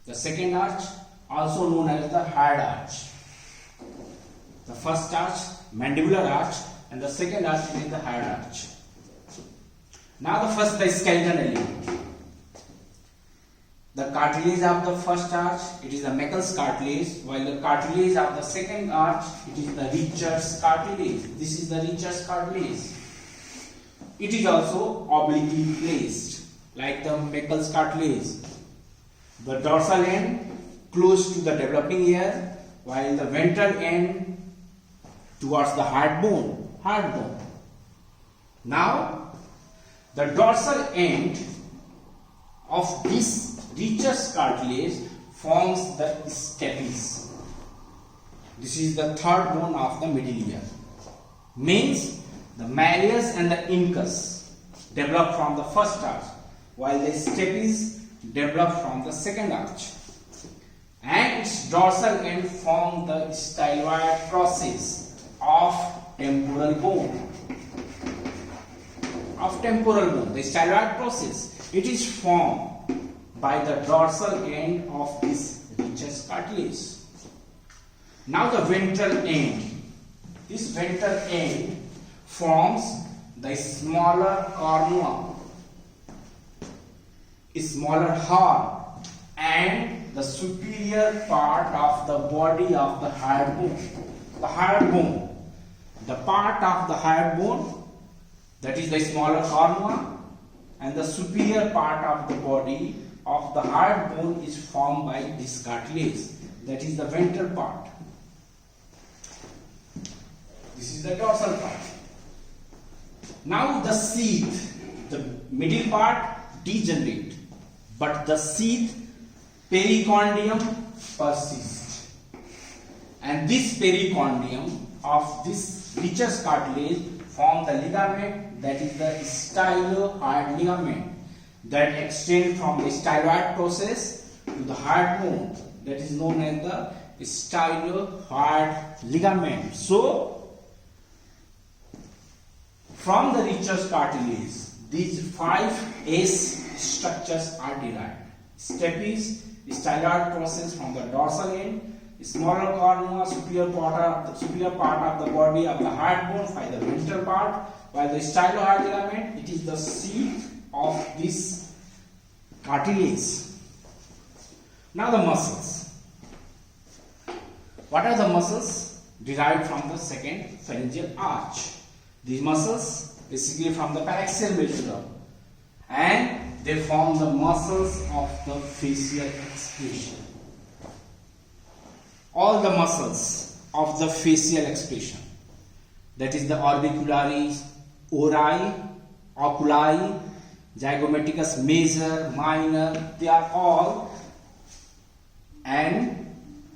The second arch also known as the hyoid arch. The first arch, mandibular arch, and the second arch is the hyoid arch. Now the skeleton element. The cartilage of the first arch, it is the Meckel's cartilage, while the cartilage of the second arch, it is the Richards cartilage. This is the Richards cartilage. It is also obliquely placed, like the Meckel's cartilage. The dorsal end close to the developing ear, while the ventral end towards the hard bone. Now, the dorsal end of this Richards cartilage forms the stapes. This is the third bone of the middle ear. Means the malleus and the incus develop from the first arch, while the stapes develop from the second arch. And its dorsal end form the styloid process of temporal bone. The styloid process, it is formed by the dorsal end of this Richards cartilage. Now the ventral end. This ventral end forms the smaller cornua, smaller horn, and the superior part of the body of the hyoid bone. The hyoid bone, the part of the hyoid bone, that is the smaller cornua, and the superior part of the body of the hyoid bone is formed by this cartilage, that is the ventral part. This is the dorsal part. Now the sheath, the middle part degenerate, but the sheath pericondium persists, and this pericondium of this Richards cartilage form the ligament, that is the stylohyoid ligament, that extend from the styloid process to the hyoid bone, that is known as the stylohyoid ligament. So from the Richards cartilage, these 5 S structures are derived. Stapes, styloid process from the dorsal end, smaller cornua, superior part of the body of the hyoid bone by the ventral part, while the stylohyoid ligament, it is the sheath of this cartilage. Now the muscles. What are the muscles? Derived from the second pharyngeal arch. These muscles basically from the paraxial medulla, and they form the muscles of the facial expression. All the muscles of the facial expression, that is the orbicularis, ori, oculi, zygomaticus major, minor, they are all, and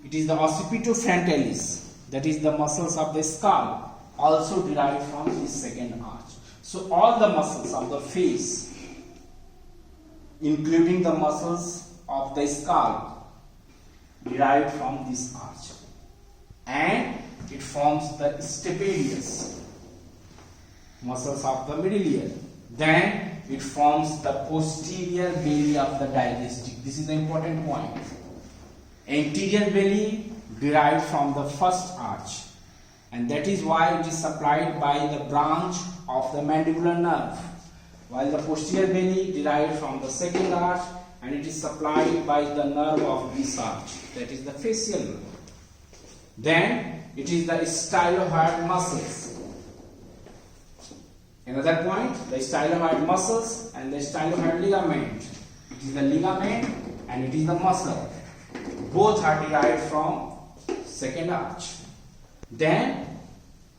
it is the occipitofrontalis, that is the muscles of the skull, also derived from this second arch. So all the muscles of the face, including the muscles of the skull, derived from this arch, and it forms the stapedius, muscles of the middle ear. Then it forms the posterior belly of the digestive. This is the important point. Anterior belly derived from the first arch, and that is why it is supplied by the branch of the mandibular nerve, while the posterior belly derived from the second arch, and it is supplied by the nerve of this arch, that is the facial nerve. Then it is the stylohyoid muscles. Another point, the stylohyoid muscles and the stylohyoid ligament. It is the ligament and it is the muscle. Both are derived from second arch. Then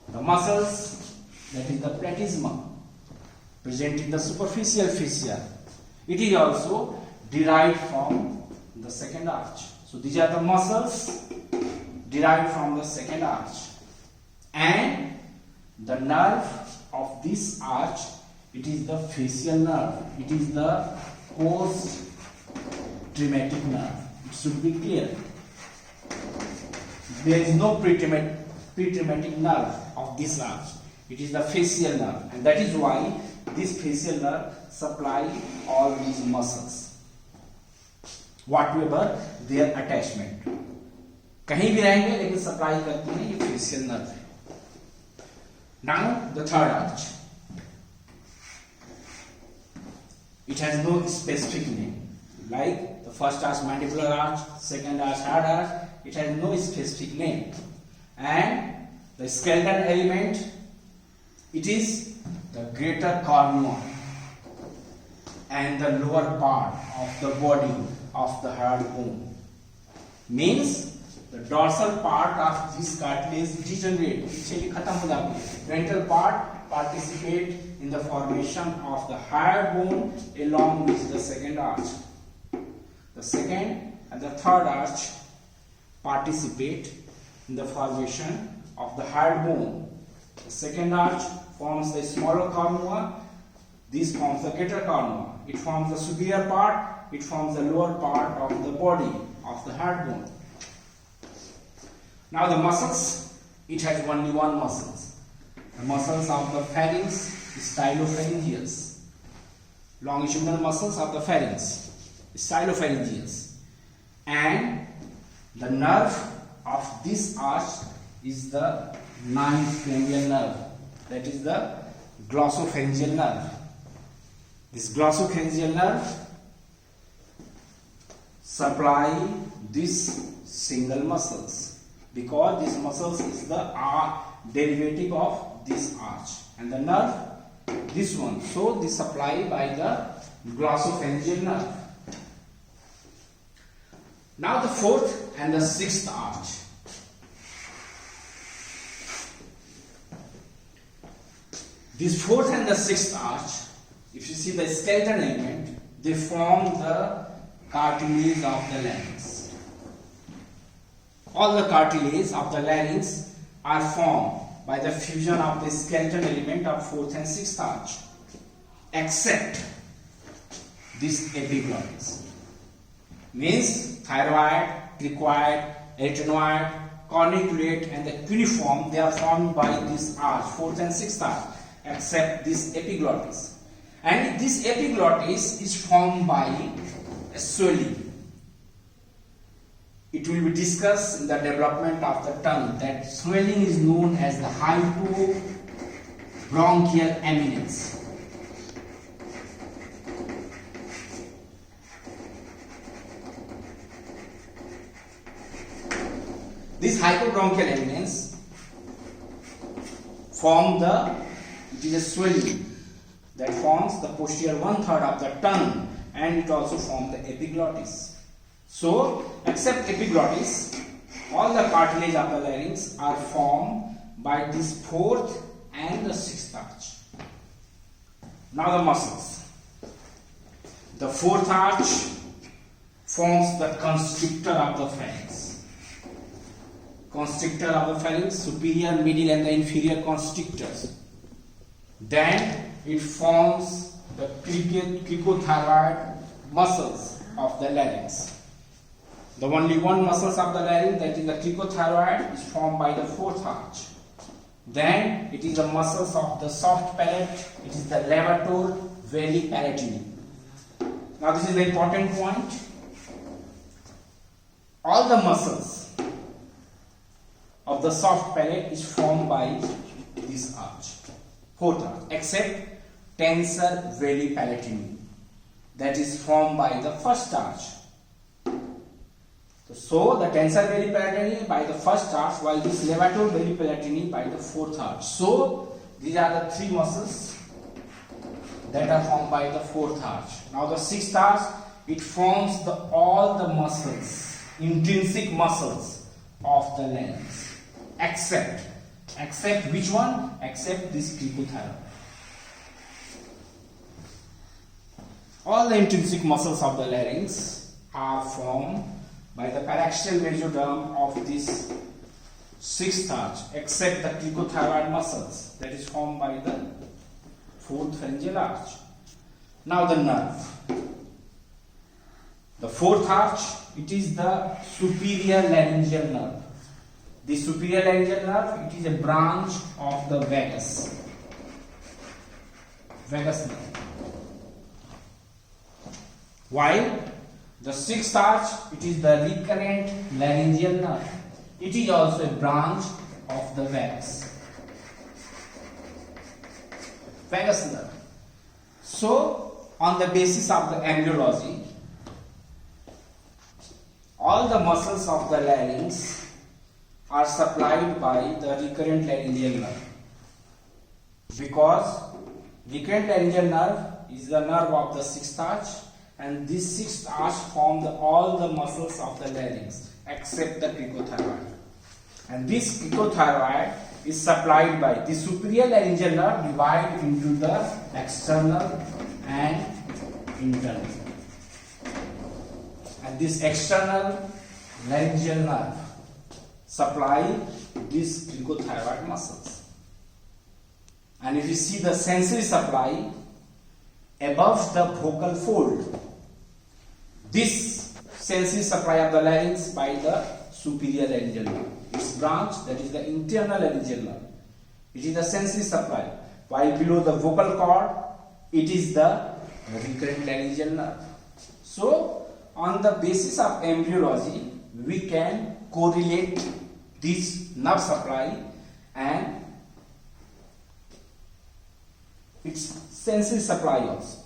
the muscles, that is the platysma, present in the superficial fascia. It is also derived from the second arch. So these are the muscles derived from the second arch. And the nerve of this arch, it is the facial nerve. It is the post-traumatic nerve. It should be clear. There is no pre-traumatic nerve of this arch. It is the facial nerve, and that is why this facial nerve supply all these muscles. whatever their attachment. कहीं भी रहेंगे लेकिन supply करती है ये facial nerve है. Now the third arch. It has no specific name. Like the first arch, mandibular arch, second arch, third arch, it has no specific name. And the skeletal element, it is the greater cornua and the lower part of the body of the hard bone. Means the dorsal part of this cartilage degenerate, पीछे भी खत्म हो जाती है. Ventral part participate in the formation of the hard bone along with the second arch. The second and the third arch participate in the formation of the hard bone. The second arch forms the smaller cornua. This forms the greater cornua. It forms the superior part. It forms the lower part of the body of the hard bone. Now the muscles, it has only one muscles. The muscles of the pharynx, stylopharyngeus. Longitudinal muscles of the pharynx, stylopharyngeus. And the nerve of this arch is the ninth cranial nerve. That is the glossopharyngeal nerve. This glossopharyngeal nerve supply this single muscles, because this muscles is the derivative of this arch, and the nerve this one, so this supply by the glossopharyngeal nerve. Now the fourth and the sixth arch. This fourth and the sixth arch, if you see the skeletal element, they form the cartilage of the larynx. All the cartilage of the larynx are formed by the fusion of the skeletal element of fourth and sixth arch, except this epiglottis. Means thyroid, cricoid, arytenoid, corniculate and the cuneiform, they are formed by this arch, fourth and sixth arch, except this epiglottis. And this epiglottis is formed by a swelling. It will be discussed in the development of the tongue that swelling is known as the hypobronchial eminence. This hypobronchial eminence it is a swelling that forms the posterior 1/3 of the tongue, and it also forms the epiglottis. So, except epiglottis, all the cartilage of the larynx are formed by this fourth and the sixth arch. Now the muscles. The fourth arch forms the constrictor of the pharynx. Constrictor of the pharynx, superior, middle and the inferior constrictors. Then it forms the cricothyroid muscles of the larynx. The only one muscles of the larynx, that is the cricothyroid, is formed by the fourth arch. Then it is the muscles of the soft palate. It is the levator veli palatini. Now this is the important point. All the muscles of the soft palate is formed by this arch, fourth arch, except tensor veli palatini, that is formed by the first arch. So the tensor veli palatini by the first arch, while this levator veli palatini by the fourth arch. So these are the three muscles that are formed by the fourth arch. Now the sixth arch, it forms all the muscles, intrinsic muscles of the larynx, except which one? Except this cricothyroid. All the intrinsic muscles of the larynx are formed by the paraxial mesoderm of this sixth arch, except the cricothyroid muscles that is formed by the fourth pharyngeal arch. Now the nerve. The fourth arch, it is the superior laryngeal nerve. The superior laryngeal nerve, it is a branch of the vagus nerve. While The sixth arch, it is the recurrent laryngeal nerve. It is also a branch of the vagus. Vagus nerve. So, on the basis of the embryology, all the muscles of the larynx are supplied by the recurrent laryngeal nerve, because recurrent laryngeal nerve is the nerve of the sixth arch, and this sixth arch forms all the muscles of the larynx except the cricothyroid, and this cricothyroid is supplied by the superior laryngeal nerve, divided into the external and internal, and this external laryngeal nerve supply these cricothyroid muscles. And if you see the sensory supply above the vocal fold, this sensory supply of the larynx by the superior laryngeal nerve, its branch, that is the internal laryngeal nerve, it is the sensory supply, while below the vocal cord it is the recurrent laryngeal nerve. So on the basis of embryology, we can correlate this nerve supply and its sensory supply also.